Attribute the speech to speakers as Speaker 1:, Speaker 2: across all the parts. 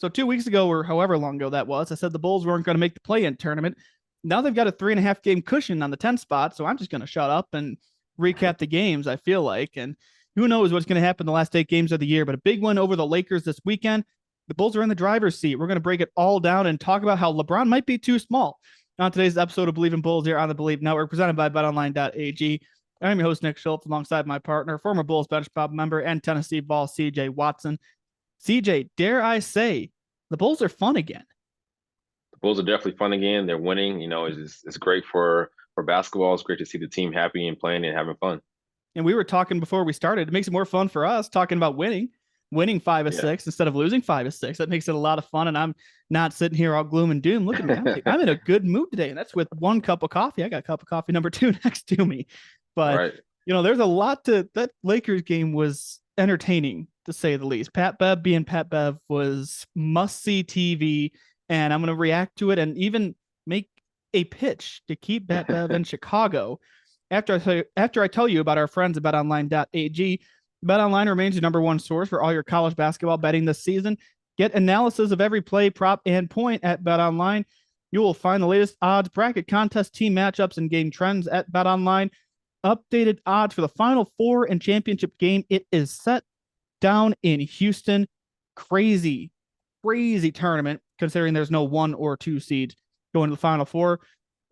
Speaker 1: So 2 weeks ago, or however long ago that was, I said the Bulls weren't going to make the play-in tournament. Now they've got a 3.5 game cushion on the 10th spot. So I'm just going to shut up and recap the games, I feel like. And who knows what's going to happen the last 8 games of the year, but a big win over the Lakers this weekend. The Bulls are in the driver's seat. We're going to break it all down and talk about how LeBron might be too small. On today's episode of Believe in Bulls here on the Believe Network, presented by BetOnline.ag. I'm your host, Nick Schultz, alongside my partner, former Bulls Bench Bob member, and Tennessee Ball C.J. Watson. C.J., dare I say, the Bulls are fun again.
Speaker 2: The Bulls are definitely fun again. They're winning. It's great for basketball. It's great to see the team happy and playing and having fun.
Speaker 1: And we were talking before we started. It makes it more fun for us talking about winning 5 of 6 instead of losing 5 of 6. That makes it a lot of fun. And I'm not sitting here all gloom and doom. Look at me. I'm in a good mood today. And that's with 1 cup of coffee. I got a cup of coffee number 2 next to me. But,
Speaker 2: right.
Speaker 1: There's a lot to that. Lakers game was entertaining, to say the least. Pat Bev being Pat Bev was must-see TV. And I'm going to react to it and even make a pitch to keep Pat Bev in Chicago. After I tell you about our friends at BetOnline.ag, BetOnline remains your number one source for all your college basketball betting this season. Get analysis of every play, prop, and point at BetOnline. You will find the latest odds, bracket, contest, team matchups, and game trends at BetOnline. Updated odds for the Final Four and championship game. It is set down in Houston. Crazy tournament, considering there's no 1 or 2 seeds going to the Final Four.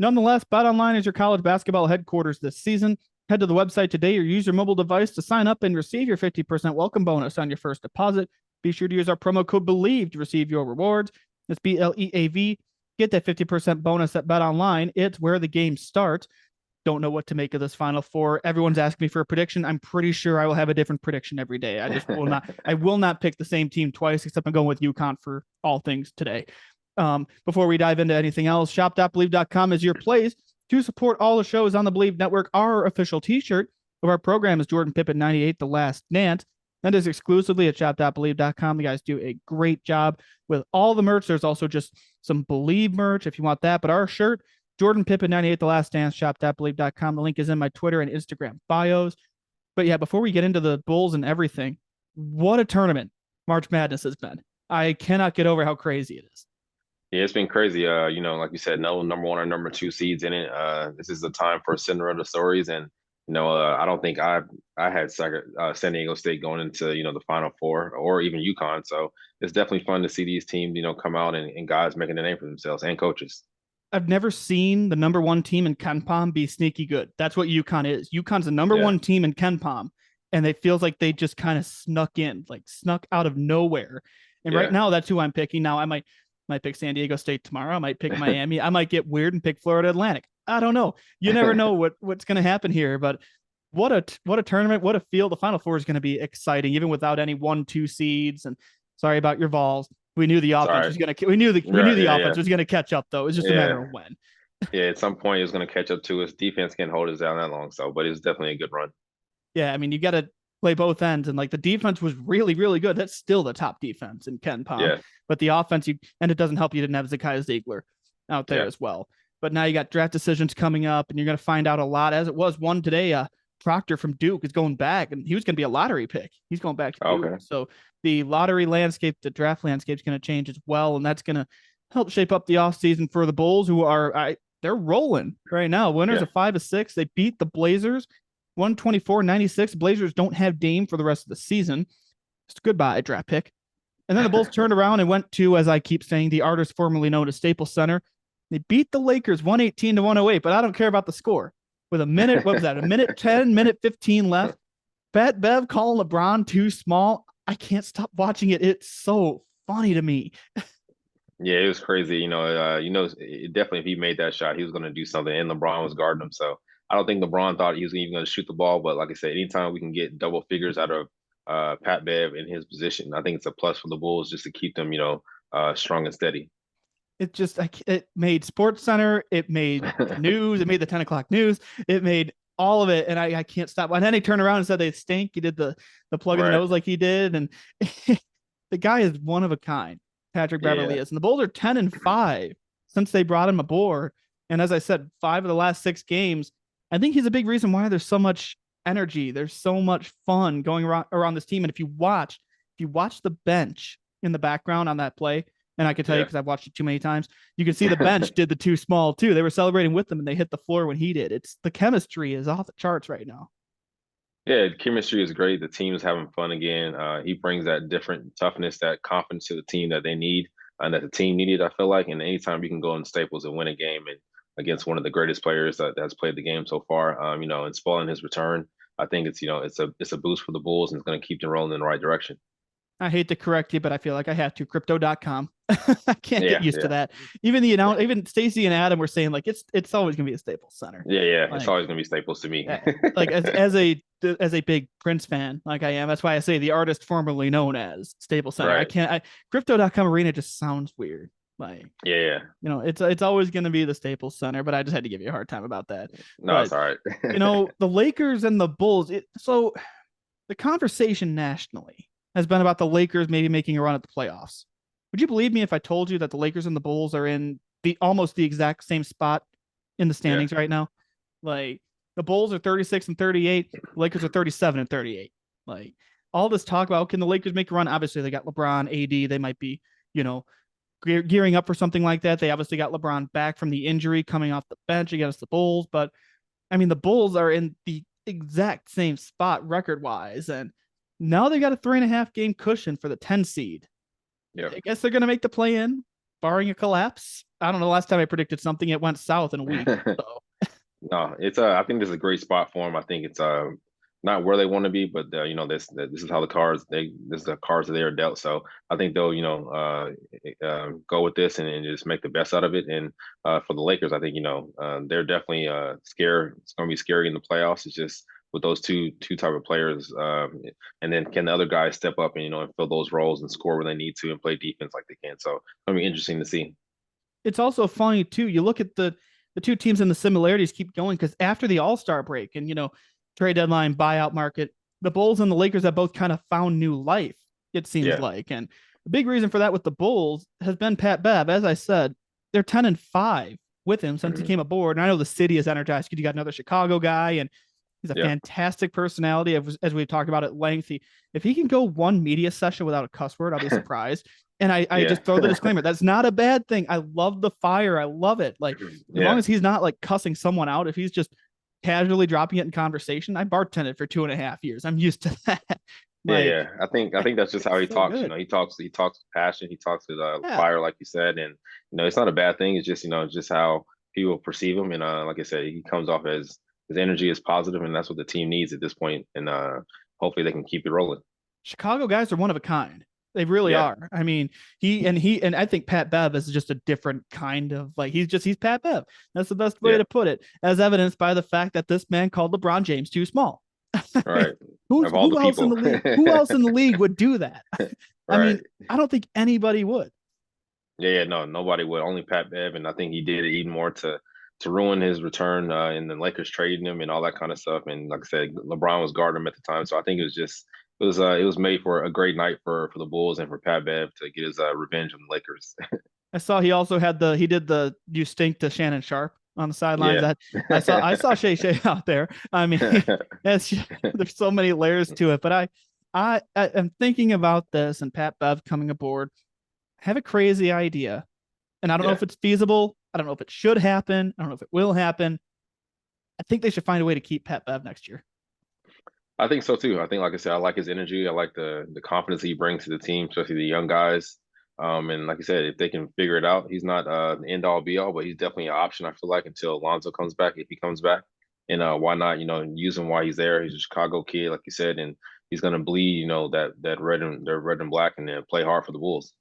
Speaker 1: Nonetheless, BetOnline is your college basketball headquarters this season. Head to the website today or use your mobile device to sign up and receive your 50% welcome bonus on your first deposit. Be sure to use our promo code BELIEVE to receive your rewards. That's BLEAV. Get that 50% bonus at BetOnline. It's where the game starts. Don't know what to make of this Final Four. Everyone's asking me for a prediction. I'm pretty sure I will have a different prediction every day. I just will not. I will not pick the same team twice, except I'm going with UConn for all things today. Before we dive into anything else, shop.believe.com is your place to support all the shows on the Believe Network. Our official t-shirt of our program is Jordan Pippen 98, The Last Dance. That is exclusively at shop.believe.com. The guys do a great job with all the merch. There's also just some Believe merch if you want that. But our shirt, Jordan Pippen 98, The Last Dance, shop.believe.com. The link is in my Twitter and Instagram bios. But yeah, before we get into the Bulls and everything, what a tournament March Madness has been. I cannot get over how crazy it is.
Speaker 2: Yeah, it's been crazy. Like you said, no number 1 or number 2 seeds in it. This is the time for Cinderella stories, and I don't think I had San Diego State going into the Final Four or even UConn. So it's definitely fun to see these teams come out and guys making a name for themselves and coaches.
Speaker 1: I've never seen the number 1 team in KenPom be sneaky good. That's what UConn is. UConn's the number 1 team in KenPom, and it feels like they just kind of snuck out of nowhere. And right now, that's who I'm picking. Now I might pick San Diego State tomorrow. I might pick Miami. I might get weird and pick Florida Atlantic. I don't know. You never know what's going to happen here, but what a tournament, what a field. The Final Four is going to be exciting, even without any 1-2 seeds. And sorry about your Vols. We knew the offense was going to, we knew the offense was going to catch up though. It was just a matter of when.
Speaker 2: At some point it was going to catch up to us. Defense can't hold us down that long. So, but it's definitely a good run.
Speaker 1: Yeah. I mean, you got to play both ends, and like the defense was really, really good. That's still the top defense in KenPom.
Speaker 2: Yeah.
Speaker 1: But the offense, and it doesn't help you didn't have Zakiya Ziegler out there as well. But now you got draft decisions coming up, and you're going to find out a lot. As it was one today, Proctor from Duke is going back, and he was going to be a lottery pick. He's going back to Duke. Okay. So the lottery landscape, the draft landscape is going to change as well, and that's going to help shape up the offseason for the Bulls, who are they're rolling right now. Winners of 5 of 6. They beat the Blazers 124-96. Blazers don't have Dame for the rest of the season. Just goodbye, draft pick. And then the Bulls turned around and went to, as I keep saying, the artist formerly known as Staples Center. They beat the Lakers 118-108, but I don't care about the score. With a minute 10, minute 15 left. Pat Bev calling LeBron too small. I can't stop watching it. It's so funny to me.
Speaker 2: Yeah, it was crazy. Definitely if he made that shot, he was going to do something, and LeBron was guarding him. So I don't think LeBron thought he was even going to shoot the ball. But like I said, anytime we can get double figures out of Pat Bev in his position, I think it's a plus for the Bulls just to keep them, strong and steady.
Speaker 1: It made Sports Center. It made news. It made the 10 o'clock news. It made all of it. And I can't stop. And then he turned around and said they stink. He did the plug in the nose like he did. And the guy is one of a kind. Patrick Beverley is. And the Bulls are 10-5 since they brought him aboard. And as I said, 5 of the last 6 games, I think he's a big reason why there's so much energy. There's so much fun going around this team. And if you watch the bench in the background on that play. And I can tell you
Speaker 2: Yeah.
Speaker 1: because I've watched it too many times. You can see the bench did the too small too. They were celebrating with them and they hit the floor when he did. It's the chemistry is off the charts right now.
Speaker 2: Yeah, chemistry is great. The team is having fun again. He brings that different toughness, that confidence to the team that they need and that the team needed, I feel like. And anytime you can go in Staples and win a game and against one of the greatest players that's played the game so far, and spoiling his return, I think it's a boost for the Bulls and it's going to keep them rolling in the right direction.
Speaker 1: I hate to correct you, but I feel like I have to. Crypto.com. I can't get
Speaker 2: Yeah,
Speaker 1: used to
Speaker 2: yeah.
Speaker 1: that. Even Stacy and Adam were saying like it's always gonna be a Staples Center.
Speaker 2: Yeah, yeah. It's
Speaker 1: Like
Speaker 2: always gonna be Staples to me.
Speaker 1: like as a big Prince fan, like I am, that's why I say the artist formerly known as Staples Center. I
Speaker 2: Right.
Speaker 1: can't Crypto.com arena just sounds weird. Like,
Speaker 2: Yeah, yeah.
Speaker 1: it's always gonna be the Staples Center, but I just had to give you a hard time about that.
Speaker 2: No,
Speaker 1: But
Speaker 2: it's all right.
Speaker 1: the Lakers and the Bulls, so the conversation nationally has been about the Lakers maybe making a run at the playoffs. Would you believe me if I told you that the Lakers and the Bulls are in the almost the exact same spot in the
Speaker 2: Yeah.
Speaker 1: standings right now? Like the Bulls are 36 and 38, the Lakers are 37 and 38. Like all this talk about can the Lakers make a run? Obviously, they got LeBron, AD. They might be, you know, gearing up for something like that. They obviously got LeBron back from the injury coming off the bench against the Bulls, but I mean the Bulls are in the exact same spot record wise, and now they got a 3.5 game cushion for the 10 seed.
Speaker 2: Yeah.
Speaker 1: I guess they're going to make the play in, barring a collapse. I don't know. Last time I predicted something, it went south in a week. So
Speaker 2: No, it's I think this is a great spot for them. I think it's not where they want to be, but this is how the cards this is the cards that they are dealt. So I think they'll go with this and just make the best out of it. And for the Lakers, I think they're definitely scared. It's going to be scary in the playoffs. It's just with those two type of players, and then can the other guys step up and and fill those roles and score where they need to and play defense like they can. So it's going to be interesting to see.
Speaker 1: it's also funny too. You look at the two teams and the similarities keep going because after the All Star break and trade deadline buyout market, the Bulls and the Lakers have both kind of found new life. It seems
Speaker 2: Yeah.
Speaker 1: like, and the big reason for that with the Bulls has been Pat Bev. As I said, they're 10-5 with him since he
Speaker 2: Mhm.
Speaker 1: came aboard, and I know the city is energized because you got another Chicago guy and he's a
Speaker 2: Yeah.
Speaker 1: fantastic personality. As we've talked about at length, if he can go one media session without a cuss word, I'll be surprised. And I
Speaker 2: Yeah.
Speaker 1: just throw the disclaimer. That's not a bad thing. I love the fire. I love it. Like as long
Speaker 2: Yeah.
Speaker 1: as he's not like cussing someone out, if he's just casually dropping it in conversation, I bartended for 2.5 years. I'm used to that.
Speaker 2: Yeah,
Speaker 1: Like
Speaker 2: yeah. I think that's just how he
Speaker 1: it's so
Speaker 2: talks.
Speaker 1: good.
Speaker 2: He talks with passion. He talks with
Speaker 1: Yeah.
Speaker 2: fire, like you said, and it's not a bad thing. It's just it's just how people perceive him. And like I said, he comes off as his energy is positive, and that's what the team needs at this point. And hopefully they can keep it rolling.
Speaker 1: Chicago guys are one of a kind. They really
Speaker 2: Yeah,
Speaker 1: are. I mean, he and I think Pat Bev is just a different kind of like he's Pat Bev. That's the best way
Speaker 2: yeah.
Speaker 1: to put it, as evidenced by the fact that this man called LeBron James too small.
Speaker 2: All right. Of all the
Speaker 1: Who else in
Speaker 2: people,
Speaker 1: the league? Who else in the league would do that? I
Speaker 2: right?
Speaker 1: mean, I don't think anybody would.
Speaker 2: Yeah, yeah. No, nobody would. Only Pat Bev, and I think he did it even more to ruin his return, and the Lakers trading him and all that kind of stuff. And like I said, LeBron was guarding him at the time, so I think it was made for a great night for the Bulls and for Pat Bev to get his revenge on the Lakers.
Speaker 1: I saw he also had he did the you stink to Shannon Sharp on the sidelines.
Speaker 2: Yeah.
Speaker 1: That I saw Shay Shay out there. I mean, it's, there's so many layers to it. But I am thinking about this and Pat Bev coming aboard. I have a crazy idea, and I don't know
Speaker 2: Yeah.
Speaker 1: if it's feasible. I don't know if it should happen. I don't know if it will happen. I think they should find a way to keep Pat Bev next year.
Speaker 2: I think so too. I think, like I said, I like his energy. I like the confidence he brings to the team, especially the young guys. And like I said, if they can figure it out, he's not the end all be all, but he's definitely an option. I feel like until Alonzo comes back, if he comes back, and why not? Use him while he's there. He's a Chicago kid, like you said, and he's gonna bleed. That red and black, and then play hard for the Bulls.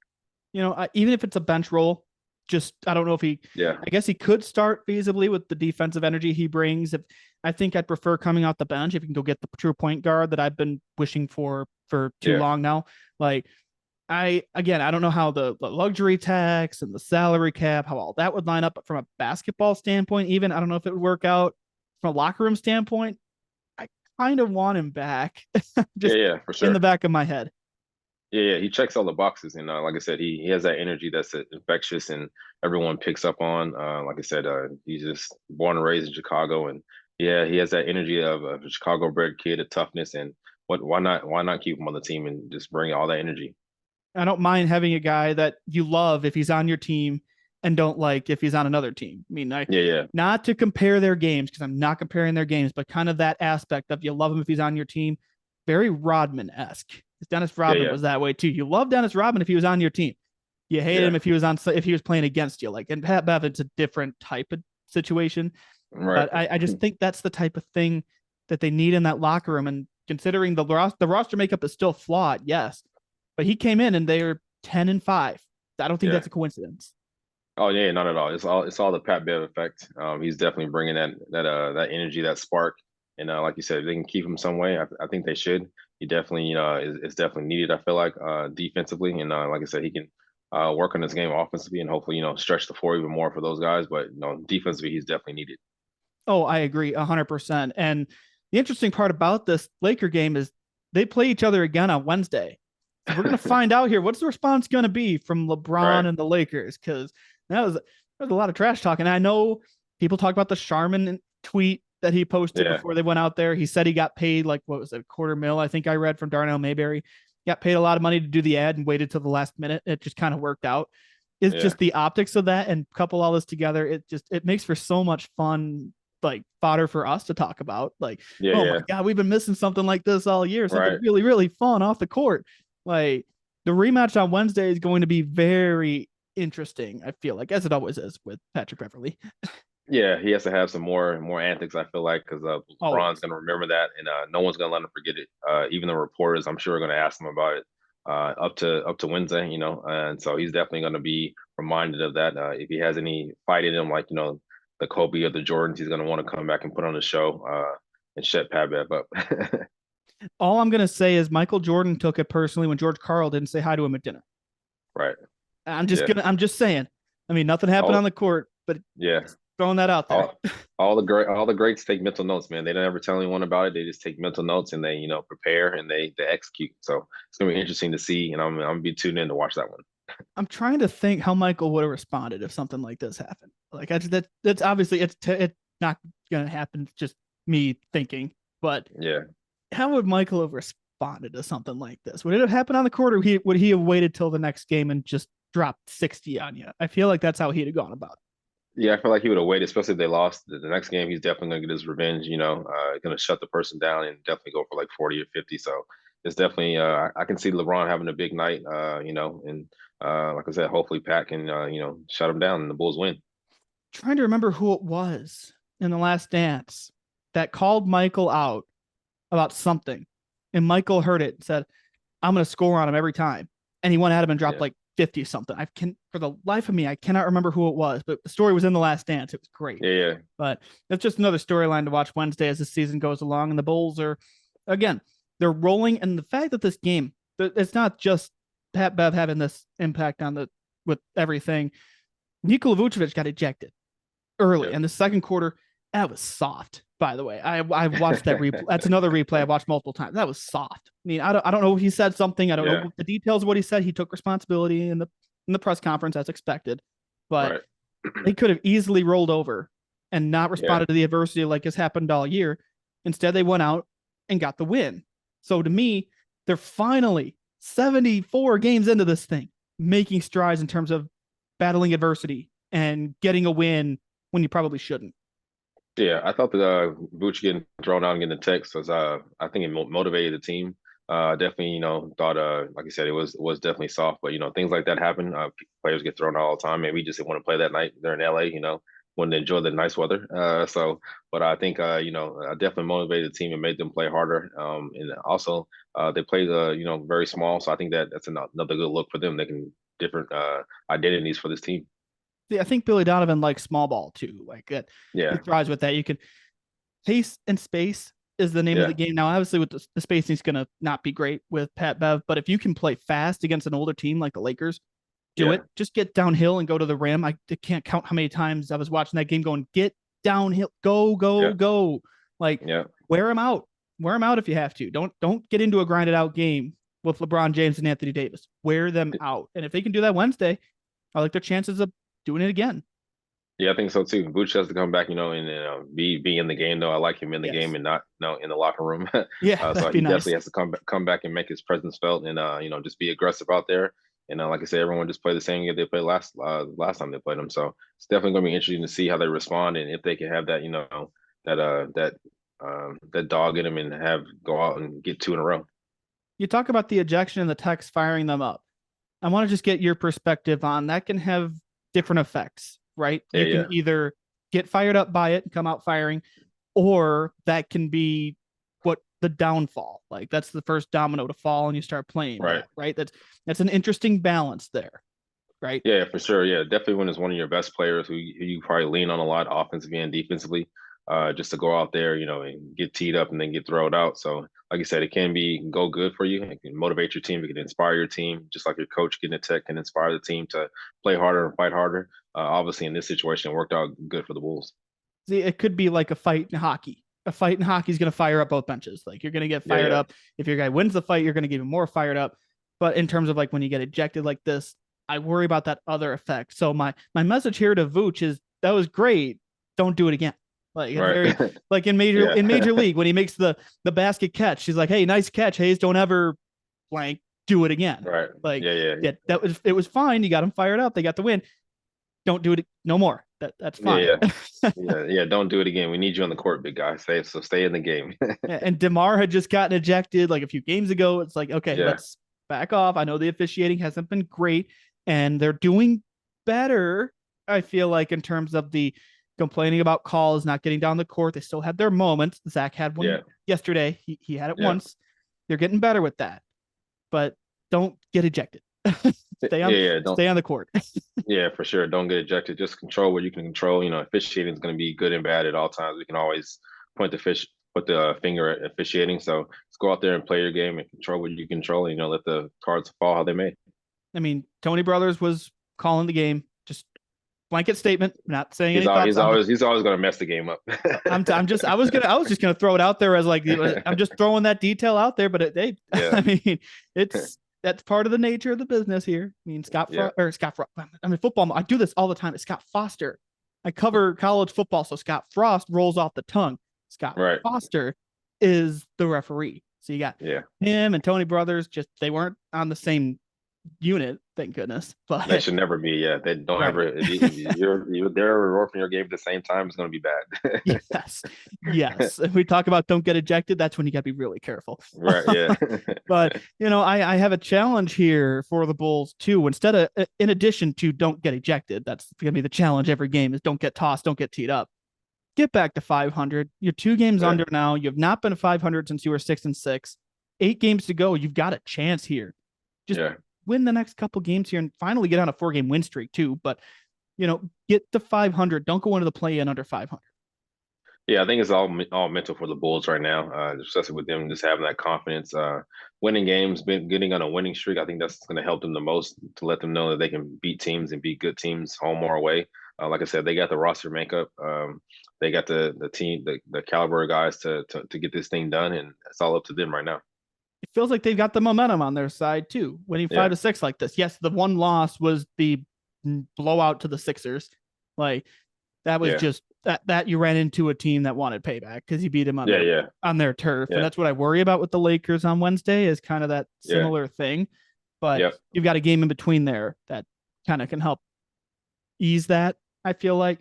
Speaker 1: Even if it's a bench role, just I don't know if
Speaker 2: Yeah,
Speaker 1: I guess he could start feasibly with the defensive energy he brings. If I think I'd prefer coming out the bench if you can go get the true point guard that I've been wishing for too
Speaker 2: yeah,
Speaker 1: long now. Like I don't know how the luxury tax and the salary cap, how all that would line up, but from a basketball standpoint, even I don't know if it would work out from a locker room standpoint. I kind of want him back,
Speaker 2: yeah,
Speaker 1: just
Speaker 2: yeah, for
Speaker 1: in the
Speaker 2: sure.
Speaker 1: back of my head.
Speaker 2: Yeah, yeah, he checks all the boxes, and like I said, he has that energy that's infectious, and everyone picks up on. Like I said, he's just born and raised in Chicago, and yeah, he has that energy of a Chicago-bred kid, a toughness, and why not keep him on the team and just bring all that energy?
Speaker 1: I don't mind having a guy that you love if he's on your team and don't like if he's on another team. I mean,
Speaker 2: Yeah, yeah,
Speaker 1: not to compare their games because I'm not comparing their games, but kind of that aspect of you love him if he's on your team. Very Rodman esque. Dennis
Speaker 2: yeah,
Speaker 1: Rodman
Speaker 2: yeah,
Speaker 1: was that way too. You love Dennis Rodman if he was on your team. You hate
Speaker 2: yeah.
Speaker 1: him if he was playing against you. Like, and Pat Bev, it's a different type of situation.
Speaker 2: Right.
Speaker 1: But I just think that's the type of thing that they need in that locker room. And considering the roster makeup is still flawed, yes, but he came in and they are 10-5. I don't think
Speaker 2: Yeah.
Speaker 1: that's a coincidence.
Speaker 2: Oh yeah, not at all. It's all the Pat Bev effect. He's definitely bringing that energy, that spark, and like you said, if they can keep him some way, I think they should. He definitely is definitely needed. I feel like defensively, and like I said, he can work on his game offensively, and hopefully stretch the floor even more for those guys. But defensively, he's definitely needed.
Speaker 1: Oh, I agree 100%. And the interesting part about this Laker game is they play each other again on Wednesday. So we're going to find out here what's the response going to be from
Speaker 2: Right.
Speaker 1: LeBron and the Lakers because there was a lot of trash talk. And I know people talk about the Sharman tweet that he posted
Speaker 2: Yeah.
Speaker 1: before they went out there. He said he got paid like, what was it, $250,000, I think I read from Darnell Mayberry. Got paid a lot of money to do the ad and waited till the last minute. It just kind of worked out. It's
Speaker 2: Yeah.
Speaker 1: just the optics of that and couple all this together. It makes for so much fun like fodder for us to talk about. Like,
Speaker 2: Yeah.
Speaker 1: oh my
Speaker 2: Yeah.
Speaker 1: God, we've been missing something like this all year, something
Speaker 2: Right.
Speaker 1: really, really fun off the court. Like the rematch on Wednesday is going to be very interesting, I feel like, as it always is with Patrick Beverley.
Speaker 2: Yeah, he has to have some more antics. I feel like because LeBron's
Speaker 1: Always.
Speaker 2: gonna remember that, and no one's gonna let him forget it. Even the reporters, I'm sure, are gonna ask him about it up to Wednesday. And so he's definitely gonna be reminded of that. If he has any fight in him, like the Kobe or the Jordans, he's gonna want to come back and put on a show and shut Pat Bev up.
Speaker 1: All I'm gonna say is Michael Jordan took it personally when George Karl didn't say hi to him at dinner.
Speaker 2: Right?
Speaker 1: I'm
Speaker 2: Yeah.
Speaker 1: I'm just saying. I mean, nothing happened on
Speaker 2: All
Speaker 1: the court, but
Speaker 2: yeah.
Speaker 1: just throwing that out there.
Speaker 2: All all the greats take mental notes, man. They don't ever tell anyone about it. They just take mental notes and they prepare and they execute. So it's gonna be interesting to see, and I'm gonna be tuned in to watch that one.
Speaker 1: I'm trying to think how Michael would have responded if something like this happened. Like that's obviously it's not gonna happen. It's just me thinking, but
Speaker 2: Yeah.
Speaker 1: how would Michael have responded to something like this? Would it have happened on the court, or would he have waited till the next game and just dropped 60 on you? I feel like that's how he'd have gone about it.
Speaker 2: Yeah, I feel like he would have waited, especially if they lost the next game. He's definitely gonna get his revenge. Gonna shut the person down and definitely go for like 40 or 50. So it's definitely I can see LeBron having a big night. And like I said, hopefully Pat can shut him down and the Bulls win.
Speaker 1: Trying to remember who it was in the last dance that called Michael out about something, and Michael heard it and said, "I'm going to score on him every time," and he went at him and dropped
Speaker 2: Yeah,
Speaker 1: like 50 something. I can, for the life of me, I cannot remember who it was, but the story was in the last dance. It was great.
Speaker 2: yeah, yeah,
Speaker 1: But it's just another storyline to watch Wednesday as the season goes along. And the Bulls are, again, they're rolling. And the fact that this game, it's not just Pat Bev having this impact on with everything. Nikola Vucevic got ejected early
Speaker 2: yeah.
Speaker 1: in the second quarter. That was soft, by the way. I watched that replay. That's another replay I watched multiple times. That was soft. I mean, I don't know if he said something. I don't
Speaker 2: Yeah,
Speaker 1: know the details of what he said. He took responsibility in the press conference as expected, but
Speaker 2: right.
Speaker 1: they could have easily rolled over and not
Speaker 2: Yeah,
Speaker 1: responded to the adversity like has happened all year. Instead, they went out and got the win. So to me, they're finally 74 games into this thing, making strides in terms of battling adversity and getting a win when you probably shouldn't.
Speaker 2: yeah. I thought that Vooch getting thrown out and getting the text was I think it motivated the team. Definitely, thought like I said, it was definitely soft, but things like that happen. Players get thrown out all the time. Maybe just didn't want to play that night. They're in LA, wanted to enjoy the nice weather. But I think I definitely motivated the team and made them play harder. And also they played very small, so I think that's another good look for them. They can different identities for this team.
Speaker 1: I think Billy Donovan likes small ball too. Like it, he
Speaker 2: Yeah,
Speaker 1: thrives with that. You can pace and space is the name of
Speaker 2: yeah,
Speaker 1: the game. Now, obviously, with the spacing is going to not be great with Pat Bev, but if you can play fast against an older team like the Lakers, do
Speaker 2: yeah.
Speaker 1: it. Just get downhill and go to the rim. I can't count how many times I was watching that game going, get downhill, go, go,
Speaker 2: Yeah,
Speaker 1: go. Like
Speaker 2: yeah,
Speaker 1: wear him out. Wear him out if you have to. Don't get into a grinded out game with LeBron James and Anthony Davis. Wear them out. And if they can do that Wednesday, I like their chances of doing it again.
Speaker 2: Yeah, I think so too. Vooch has to come back, and be in the game though. I like him in the game
Speaker 1: Yes.
Speaker 2: and not in the locker room.
Speaker 1: Yeah,
Speaker 2: So
Speaker 1: that'd be
Speaker 2: he
Speaker 1: nice.
Speaker 2: definitely has to come back and make his presence felt, and just be aggressive out there. And like I said, everyone just play the same game they played last time they played them. So it's definitely going to be interesting to see how they respond and if they can have that that dog in them and have go out and get two in a row.
Speaker 1: You talk about the ejection and the techs firing them up. I want to just get your perspective on that. Can have different effects, right?
Speaker 2: Yeah,
Speaker 1: You
Speaker 2: yeah,
Speaker 1: can either get fired up by it and come out firing, or that can be what the downfall. Like that's the first domino to fall and you start playing
Speaker 2: right.
Speaker 1: bad, right? That's an interesting balance there, right?
Speaker 2: Yeah, for sure. Yeah, definitely when it's one of your best players who you probably lean on a lot offensively and defensively, just to go out there, and get teed up and then get thrown out. So, like you said, it can go good for you. It can motivate your team. It can inspire your team, just like your coach getting a tech can inspire the team to play harder and fight harder. Obviously, in this situation, it worked out good for the Bulls.
Speaker 1: See, it could be like a fight in hockey. A fight in hockey is going to fire up both benches. Like you're going to get
Speaker 2: Yeah,
Speaker 1: fired
Speaker 2: yeah,
Speaker 1: up. If your guy wins the fight, you're going to get even more fired up. But in terms of like when you get ejected like this, I worry about that other effect. So my message here to Vooch is that was great. Don't do it again. Like it's
Speaker 2: right.
Speaker 1: very like in
Speaker 2: Yeah,
Speaker 1: major league when he makes the basket catch, she's like, hey, nice catch, Hayes. Don't ever blank do it again.
Speaker 2: right.
Speaker 1: Like
Speaker 2: Yeah, yeah,
Speaker 1: yeah, it was fine. You got him fired up. They got the win. Don't do it no more. That's
Speaker 2: yeah,
Speaker 1: fine.
Speaker 2: yeah, yeah, yeah. Don't do it again. We need you on the court, big guy. Stay in the game.
Speaker 1: And DeMar had just gotten ejected like a few games ago. It's like, okay,
Speaker 2: Yeah,
Speaker 1: let's back off. I know the officiating hasn't been great, and they're doing better. I feel like in terms of the complaining about calls not getting down the court, they still had their moments. Zach had one
Speaker 2: yeah,
Speaker 1: yesterday. He had it
Speaker 2: yeah.
Speaker 1: once. They're getting better with that, but don't get ejected.
Speaker 2: Yeah, yeah. Don't.
Speaker 1: Stay on the court.
Speaker 2: Yeah, for sure. Don't get ejected. Just control what you can control. Officiating is going to be good and bad at all times. We can always put the finger at officiating. So let's go out there and play your game and control what you control. And, let the cards fall how they may.
Speaker 1: I mean, Tony Brothers was calling the game. Just blanket statement, not saying
Speaker 2: He's
Speaker 1: any
Speaker 2: al-
Speaker 1: thoughts
Speaker 2: he's
Speaker 1: on.
Speaker 2: always he's always going to mess the game up.
Speaker 1: I was just gonna throw it out there as like I'm just throwing that detail out there, but
Speaker 2: Yeah,
Speaker 1: I mean, that's part of the nature of the business here. I mean,
Speaker 2: yeah,
Speaker 1: I mean, football. I do this all the time. It's Scott Foster. I cover college football, so Scott Frost rolls off the tongue. Scott
Speaker 2: right.
Speaker 1: Foster is the referee. So you got
Speaker 2: Yeah,
Speaker 1: him and Tony Brothers. Just they weren't on the same unit, thank goodness.
Speaker 2: they
Speaker 1: But
Speaker 2: should never be. Yeah, they don't
Speaker 1: right.
Speaker 2: ever. If you're there or your game at the same time, it's going to be bad.
Speaker 1: Yes. Yes. If we talk about don't get ejected, that's when you got to be really careful.
Speaker 2: Right. Yeah.
Speaker 1: But, I have a challenge here for the Bulls too. Instead of, in addition to don't get ejected, that's going to be the challenge every game is don't get tossed, don't get teed up. Get back to 500. You're 2 games
Speaker 2: Yeah.
Speaker 1: under now. You've not been 500 since you were 6-6. 8 games to go. You've got a chance here. Just
Speaker 2: Yeah.
Speaker 1: win the next couple games here and finally get on a 4-game win streak too. But, get to 500. Don't go into the play in under 500.
Speaker 2: Yeah, I think it's all mental for the Bulls right now, especially with them just having that confidence, winning games, getting on a winning streak. I think that's going to help them the most to let them know that they can beat teams and beat good teams home or away. Like I said, they got the roster makeup, they got the team, the caliber of guys to get this thing done, and it's all up to them right now.
Speaker 1: It feels like they've got the momentum on their side too. Winning
Speaker 2: Yeah,
Speaker 1: 5-6 like this. Yes, the one loss was the blowout to the Sixers. Like that was
Speaker 2: yeah,
Speaker 1: just that you ran into a team that wanted payback because you beat them on
Speaker 2: yeah, yeah,
Speaker 1: on their turf. And
Speaker 2: yeah,
Speaker 1: that's what I worry about with the Lakers on Wednesday is kind of that
Speaker 2: yeah,
Speaker 1: similar thing. But
Speaker 2: yep,
Speaker 1: you've got a game in between there that kind of can help ease that, I feel like.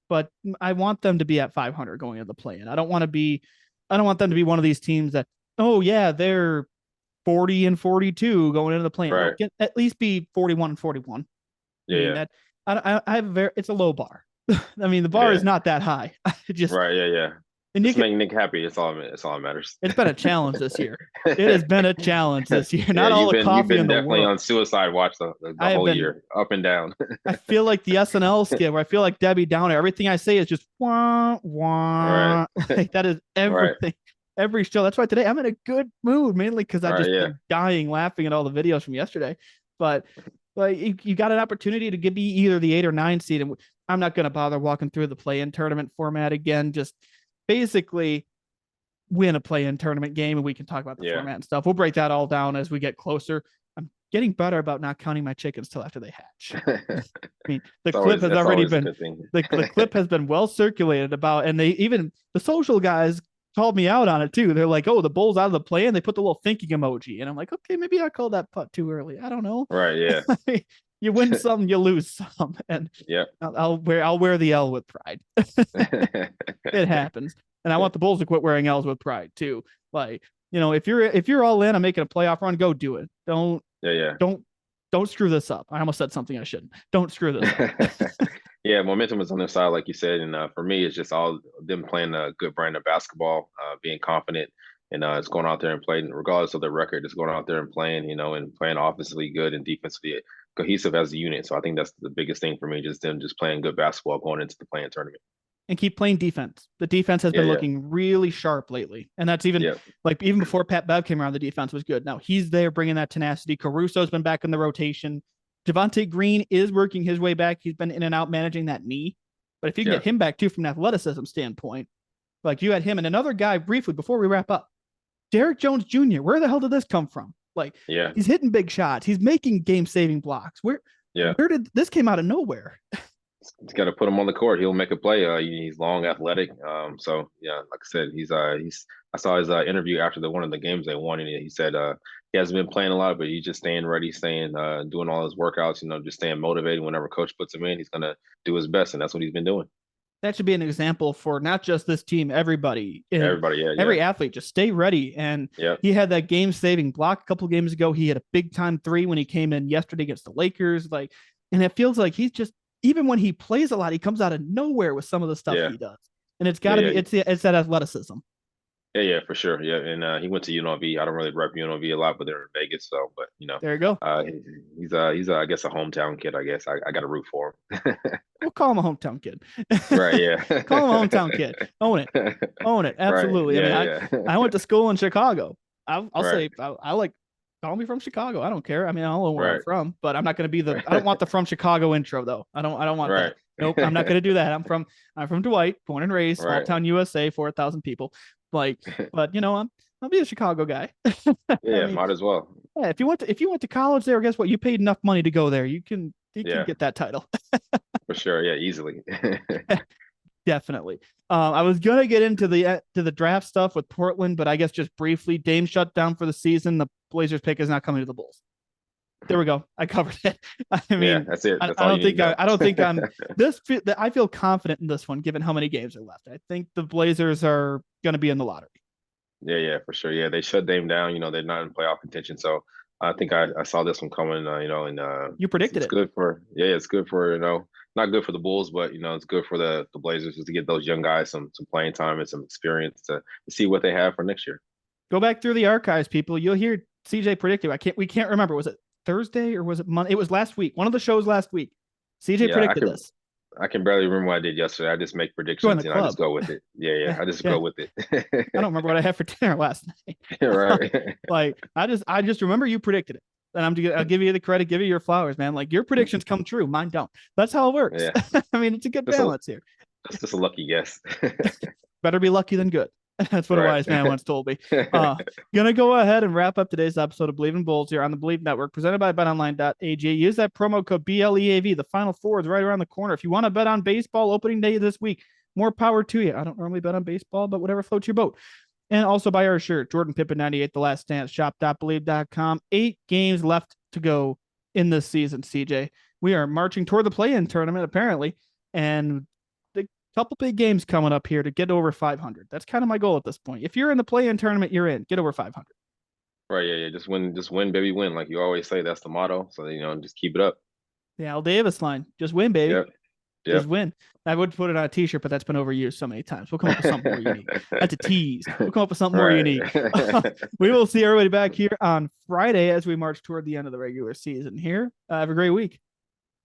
Speaker 1: But I want them to be at 500 going into the play-in. I don't want them to be one of these teams that, oh yeah, they're 40-42 going into the play-in.
Speaker 2: right,
Speaker 1: At least be 41-41. I
Speaker 2: yeah,
Speaker 1: mean
Speaker 2: yeah,
Speaker 1: that I have it's a low bar. I mean the bar
Speaker 2: yeah,
Speaker 1: is not that high. Just
Speaker 2: right, yeah, yeah.
Speaker 1: and
Speaker 2: Just make Nick happy. It's all that matters.
Speaker 1: it's been a challenge this year. It has been a challenge this year.
Speaker 2: Yeah,
Speaker 1: Not all the
Speaker 2: you've
Speaker 1: coffee
Speaker 2: been
Speaker 1: in the
Speaker 2: definitely
Speaker 1: world.
Speaker 2: on suicide watch the
Speaker 1: I have
Speaker 2: whole
Speaker 1: been.
Speaker 2: year, up and down.
Speaker 1: I feel like the SNL skit where I feel like Debbie Downer. Everything I say is just wah
Speaker 2: Right,
Speaker 1: wah. Like that is
Speaker 2: right,
Speaker 1: everything. Every show. That's why today I'm in a good mood, mainly because I've
Speaker 2: right.
Speaker 1: just
Speaker 2: Yeah,
Speaker 1: been dying laughing at all the videos from yesterday. But you got an opportunity to be either the 8 or 9 seed, and I'm not going to bother walking through the play-in tournament format again. Just basically win a play-in tournament game, and we can talk about the
Speaker 2: yeah,
Speaker 1: format and stuff. We'll break that all down as we get closer. I'm getting better about not counting my chickens till after they hatch. I mean, the
Speaker 2: It's
Speaker 1: clip
Speaker 2: always
Speaker 1: has
Speaker 2: that's
Speaker 1: already
Speaker 2: always a
Speaker 1: been
Speaker 2: good thing.
Speaker 1: the clip has been well circulated about, and they even the social guys called me out on it too. They're like, "Oh, the bull's out of the play," and they put the little thinking emoji, and I'm like, "Okay, maybe I called that putt too early. I don't know."
Speaker 2: Right, yeah.
Speaker 1: You win some, you lose some, and
Speaker 2: Yep.
Speaker 1: I'll wear the L with pride. It happens, and I want the Bulls to quit wearing L's with pride too. Like, if you're all in on making a playoff run, go do it.
Speaker 2: Yeah,
Speaker 1: Don't don't screw this up. I almost said something I shouldn't. Don't screw this up.
Speaker 2: yeah. Momentum is on their side, like you said, and for me, it's just all them playing a good brand of basketball, being confident, and it's going out there and playing, regardless of their record, just going out there and playing, and playing offensively good and defensively cohesive as a unit. So I think that's the biggest thing for me, just them just playing good basketball going into the playing tournament.
Speaker 1: And keep playing defense. The defense has
Speaker 2: Yeah,
Speaker 1: been
Speaker 2: yeah,
Speaker 1: looking really sharp lately. And that's even
Speaker 2: yeah,
Speaker 1: like even before Pat Bev came around, the defense was good. Now he's there bringing that tenacity. Caruso's been back in the rotation. Javonte Green is working his way back. He's been in and out managing that knee. But if you can
Speaker 2: yeah.
Speaker 1: get him back too from an athleticism standpoint, like you had him and another guy briefly before we wrap up, Derek Jones Jr., where the hell did this come from? Like
Speaker 2: Yeah,
Speaker 1: he's hitting big shots. He's making game saving blocks.
Speaker 2: yeah.
Speaker 1: Where did this came out of nowhere?
Speaker 2: He's got to put him on the court. He'll make a play. He's long, athletic. So yeah, like I said, he's. I saw his interview after one of the games they won, and he said he hasn't been playing a lot, but he's just staying ready, staying doing all his workouts. Just staying motivated. Whenever coach puts him in, he's gonna do his best, and that's what he's been doing.
Speaker 1: That should be an example for not just this team, everybody.
Speaker 2: Everybody, yeah,
Speaker 1: Every
Speaker 2: yeah,
Speaker 1: athlete, just stay ready. And
Speaker 2: yeah,
Speaker 1: he had that game saving block a couple games ago. He had a big time three when he came in yesterday against the Lakers. And it feels like he's just, even when he plays a lot, he comes out of nowhere with some of the stuff
Speaker 2: yeah,
Speaker 1: he does. And it's
Speaker 2: yeah,
Speaker 1: got to
Speaker 2: yeah.
Speaker 1: be, it's that athleticism.
Speaker 2: Yeah, for sure. Yeah, and he went to UNLV. I don't really rep UNLV a lot, but they're in Vegas, so but
Speaker 1: There you go.
Speaker 2: he's I guess a hometown kid. I guess I got to root for him.
Speaker 1: We'll call him a hometown kid.
Speaker 2: Right. Yeah.
Speaker 1: Call him a hometown kid. Own it. Own it.
Speaker 2: Right.
Speaker 1: Absolutely. I mean,
Speaker 2: Yeah.
Speaker 1: I went to school in Chicago. I'll
Speaker 2: Right.
Speaker 1: say I like call me from Chicago. I don't care. I mean, I don't know where I'm
Speaker 2: Right.
Speaker 1: from, but I'm not going to be I don't want the from Chicago intro though. I don't want
Speaker 2: Right.
Speaker 1: that. Nope. I'm not going to do that. I'm from Dwight, born and raised, small
Speaker 2: Right.
Speaker 1: town USA, 4,000 people. But I'll be a Chicago guy. I
Speaker 2: Yeah.
Speaker 1: mean,
Speaker 2: Might as well.
Speaker 1: yeah, if you went to college there, guess what? You paid enough money to go there. You can
Speaker 2: Yeah.
Speaker 1: get that title.
Speaker 2: For sure. Yeah. Easily.
Speaker 1: Definitely. I was gonna get into the draft stuff with Portland, but I guess just briefly, Dame shut down for the season. The Blazers pick is not coming to the Bulls. There we go. I covered it. I mean,
Speaker 2: Yeah. That's it. That's
Speaker 1: I
Speaker 2: all
Speaker 1: don't
Speaker 2: you
Speaker 1: think
Speaker 2: need to
Speaker 1: I don't think I'm this. I feel confident in this one, given how many games are left. I think the Blazers are going to be in the lottery.
Speaker 2: Yeah. Yeah. For sure. Yeah. They shut Dame down. They're not in playoff contention. So I think I saw this one coming. And
Speaker 1: You predicted
Speaker 2: it's
Speaker 1: it.
Speaker 2: good for it's good for not good for the Bulls, but it's good for the Blazers just to get those young guys some playing time and some experience to see what they have for next year.
Speaker 1: Go back through the archives, people. You'll hear CJ predicted. We can't remember. Was it Thursday or was it Monday? It was last week. One of the shows last week. CJ
Speaker 2: Yeah,
Speaker 1: predicted this.
Speaker 2: I can barely remember what I did yesterday. I just make predictions and I just go with it. Yeah, I just go with it.
Speaker 1: I don't remember what I had for dinner last night.
Speaker 2: Right.
Speaker 1: Like I just remember you predicted it. And I'll give you the credit, give you your flowers, man. Like your predictions come true, mine don't. That's how it works.
Speaker 2: Yeah.
Speaker 1: I mean, it's a good balance here.
Speaker 2: It's just a lucky guess.
Speaker 1: Better be lucky than good. That's what a wise man once told me. Gonna go ahead and wrap up today's episode of Believe in Bulls here on the Believe Network, presented by BetOnline.ag. Use that promo code BLEAV. The Final Four is right around the corner. If you want to bet on baseball opening day this week, more power to you. I don't normally bet on baseball, but whatever floats your boat. And also buy our shirt, Jordan Pippen 98, The Last Dance, shop.believe.com. 8 games left to go in this season, CJ. We are marching toward the play-in tournament, apparently, and a couple big games coming up here to get over 500. That's kind of my goal at this point. If you're in the play-in tournament, you're in. Get over 500.
Speaker 2: Right, yeah. Just win, baby, win. Like you always say, that's the motto. So, just keep it up.
Speaker 1: The Al Davis line. Just win, baby.
Speaker 2: Yep.
Speaker 1: Just win. I would put it on a t-shirt, but that's been overused so many times. We'll come up with something more unique. That's a tease. We'll come up with something more unique. We will see everybody back here on Friday as we march toward the end of the regular season here. Have a great week.